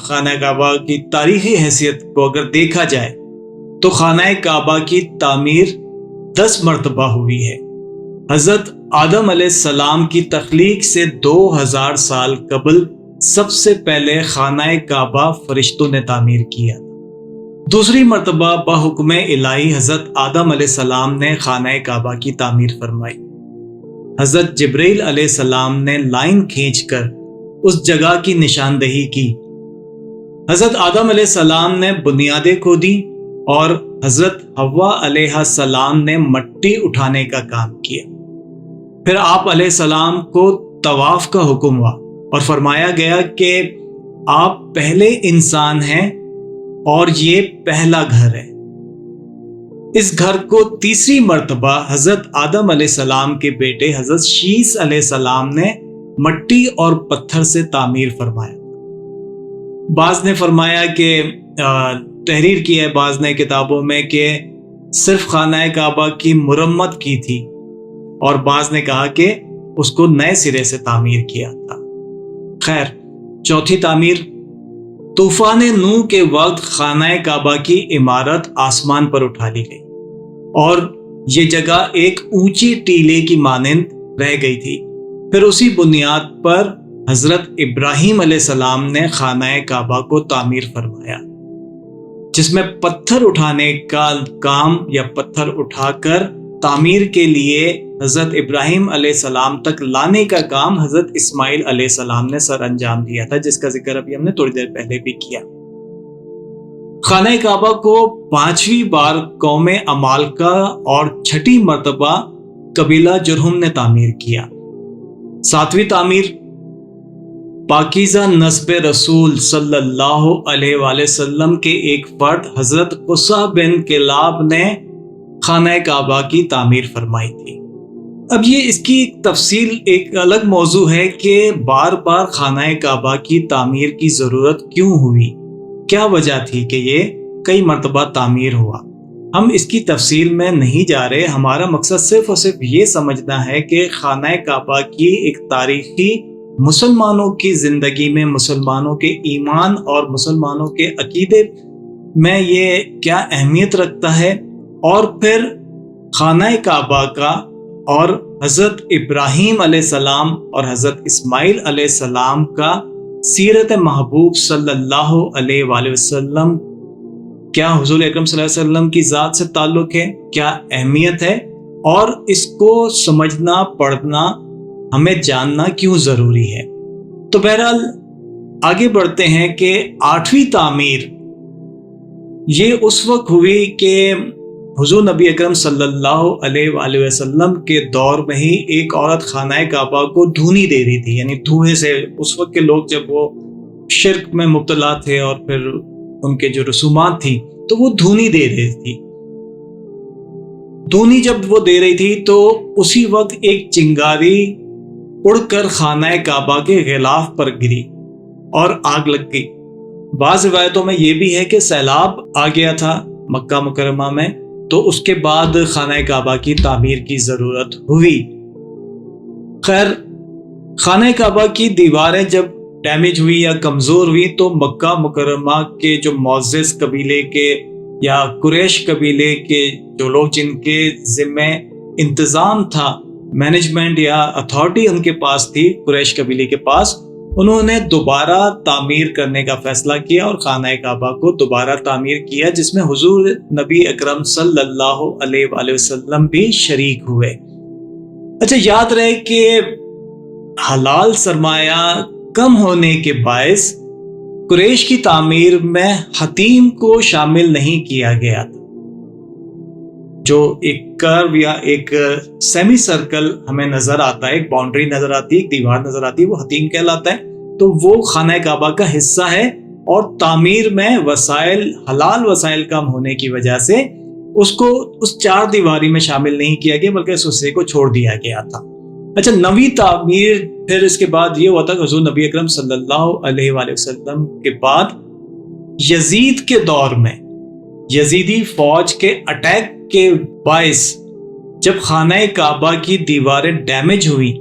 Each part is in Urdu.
خانہ کعبہ کی تاریخی حیثیت کو اگر دیکھا جائے تو خانہ کعبہ کی تعمیر 10 مرتبہ ہوئی ہے۔ حضرت آدم علیہ السلام کی تخلیق سے 2000 سال قبل سب سے پہلے خانہ کعبہ فرشتوں نے تعمیر کیا۔ دوسری مرتبہ بحکم الہی حضرت آدم علیہ السلام نے خانہ کعبہ کی تعمیر فرمائی۔ حضرت جبرائیل علیہ السلام نے لائن کھینچ کر اس جگہ کی نشاندہی کی۔ حضرت آدم علیہ السلام نے بنیادیں کھودی اور حضرت حوا علیہ السلام نے مٹی اٹھانے کا کام کیا۔ پھر آپ علیہ السلام کو طواف کا حکم ہوا اور فرمایا گیا کہ آپ پہلے انسان ہیں اور یہ پہلا گھر ہے۔ اس گھر کو تیسری مرتبہ حضرت آدم علیہ السلام کے بیٹے حضرت شیس علیہ السلام نے مٹی اور پتھر سے تعمیر فرمایا۔ بعض نے فرمایا کہ تحریر کی ہے بعض نے کتابوں میں کہ صرف خانہ کعبہ کی مرمت کی تھی، اور بعض نے کہا کہ اس کو نئے سرے سے تعمیر کیا تھا۔ خیر، چوتھی تعمیر، طوفان نوح کے وقت خانہ کعبہ کی عمارت آسمان پر اٹھا لی گئی اور یہ جگہ ایک اونچی ٹیلے کی مانند رہ گئی تھی۔ پھر اسی بنیاد پر حضرت ابراہیم علیہ السلام نے خانہ کعبہ کو تعمیر فرمایا، جس میں پتھر اٹھانے کا کام یا پتھر اٹھا کر تعمیر کے لیے حضرت ابراہیم علیہ السلام تک لانے کا کام حضرت اسماعیل علیہ السلام نے سر انجام دیا تھا، جس کا ذکر ابھی ہم نے تھوڑی دیر پہلے بھی کیا۔ خانہ کعبہ کو 5ویں بار قوم عمالقہ اور 6ٹھی مرتبہ قبیلہ جرہم نے تعمیر کیا۔ 7ویں تعمیر، پاکیزہ نسب رسول صلی اللہ علیہ وآلہ وسلم کے ایک فرد حضرت قصہ بن کلاب نے خانہ کعبہ کی تعمیر فرمائی تھی۔ اب یہ اس کی تفصیل ایک الگ موضوع ہے کہ بار بار خانہ کعبہ کی تعمیر کی ضرورت کیوں ہوئی، کیا وجہ تھی کہ یہ کئی مرتبہ تعمیر ہوا۔ ہم اس کی تفصیل میں نہیں جا رہے، ہمارا مقصد صرف اور صرف یہ سمجھنا ہے کہ خانہ کعبہ کی ایک تاریخی مسلمانوں کی زندگی میں، مسلمانوں کے ایمان اور مسلمانوں کے عقیدے میں یہ کیا اہمیت رکھتا ہے، اور پھر خانہ کعبہ کا اور حضرت ابراہیم علیہ السلام اور حضرت اسماعیل علیہ السلام کا سیرت محبوب صلی اللہ علیہ وآلہ وسلم کیا حضور اکرم صلی اللہ علیہ وسلم کی ذات سے تعلق ہے، کیا اہمیت ہے، اور اس کو سمجھنا، پڑھنا، ہمیں جاننا کیوں ضروری ہے۔ تو بہرحال آگے بڑھتے ہیں کہ 8ویں تعمیر یہ اس وقت ہوئی کہ حضور نبی اکرم صلی اللہ علیہ وآلہ وسلم کے دور میں ہی ایک عورت خانہ کعبہ کو دھونی دے رہی تھی، یعنی دھوئیں سے اس وقت کے لوگ جب وہ شرک میں مبتلا تھے اور پھر ان کے جو رسومات تھی تو وہ دھونی دے رہی تھی۔ دھونی جب وہ دے رہی تھی تو اسی وقت ایک چنگاری اڑ کر خانہ کعبہ کے غلاف پر گری اور آگ لگ گئی۔ بعض روایتوں میں یہ بھی ہے کہ سیلاب آ گیا تھا مکہ مکرمہ میں، تو اس کے بعد خانہ کعبہ کی تعمیر کی ضرورت ہوئی۔ خیر، خانہ کعبہ کی دیواریں جب ڈیمیج ہوئی یا کمزور ہوئی تو مکہ مکرمہ کے جو معزز قبیلے کے یا قریش قبیلے کے جو لوگ جن کے ذمہ انتظام تھا، مینجمنٹ یا اتھارٹی ان کے پاس تھی، قریش قبیلے کے پاس، انہوں نے دوبارہ تعمیر کرنے کا فیصلہ کیا اور خانہ کعبہ کو دوبارہ تعمیر کیا، جس میں حضور نبی اکرم صلی اللہ علیہ وآلہ وسلم بھی شریک ہوئے۔ اچھا، یاد رہے کہ حلال سرمایہ کم ہونے کے باعث قریش کی تعمیر میں حتیم کو شامل نہیں کیا گیا تھا۔ جو ایک کرو یا ایک سیمی سرکل ہمیں نظر آتا ہے، ایک باؤنڈری نظر آتی ہے، ایک دیوار نظر آتی ہے، وہ حتیم کہلاتا ہے، تو وہ خانہ کعبہ کا حصہ ہے، اور تعمیر میں وسائل، حلال وسائل کم ہونے کی وجہ سے اس کو اس 4 دیواری میں شامل نہیں کیا گیا، بلکہ اس حصے کو چھوڑ دیا گیا تھا۔ اچھا، 9ویں تعمیر پھر اس کے بعد یہ ہوا تھا کہ حضور نبی اکرم صلی اللہ علیہ وآلہ وسلم کے بعد یزید کے دور میں یزیدی فوج کے اٹیک کے باعث جب خانہ کعبہ کی دیواریں ڈیمیج ہوئی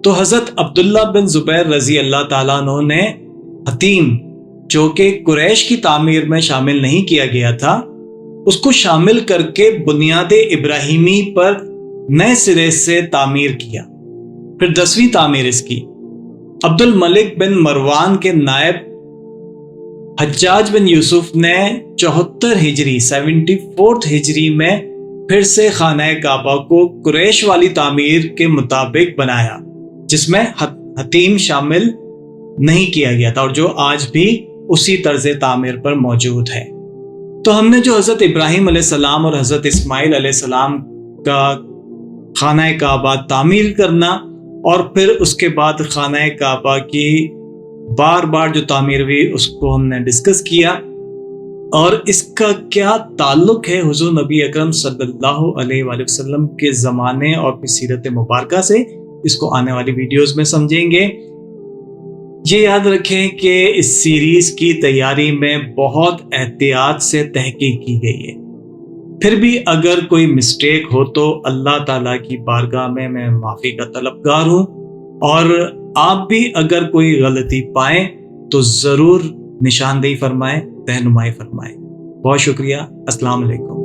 تو حضرت عبداللہ بن زبیر رضی اللہ تعالیٰ عنہ نے حتیم جو کہ قریش کی تعمیر میں شامل نہیں کیا گیا تھا، اس کو شامل کر کے بنیاد ابراہیمی پر نئے سرے سے تعمیر کیا۔ پھر 10ویں تعمیر اس کی عبد الملک بن مروان کے نائب حجاج بن یوسف نے 74 ہجری 74 ہجری میں پھر سے خانہ کعبہ کو قریش والی تعمیر کے مطابق بنایا، جس میں حتیم شامل نہیں کیا گیا تھا اور جو آج بھی اسی طرز تعمیر پر موجود ہے۔ تو ہم نے جو حضرت ابراہیم علیہ السلام اور حضرت اسماعیل علیہ السلام کا خانہ کعبہ تعمیر کرنا اور پھر اس کے بعد خانہ کعبہ کی بار بار جو تعمیر ہوئی اس کو ہم نے ڈسکس کیا، اور اس کا کیا تعلق ہے حضور نبی اکرم صلی اللہ علیہ وآلہ وسلم کے زمانے اور پھر سیرت مبارکہ سے، اس کو آنے والی ویڈیوز میں سمجھیں گے۔ یہ یاد رکھیں کہ اس سیریز کی تیاری میں بہت احتیاط سے تحقیق کی گئی ہے، پھر بھی اگر کوئی مسٹیک ہو تو اللہ تعالیٰ کی بارگاہ میں معافی کا طلبگار ہوں، اور آپ بھی اگر کوئی غلطی پائیں تو ضرور نشاندہی فرمائیں، رہنمائی فرمائیں۔ بہت شکریہ۔ السلام علیکم۔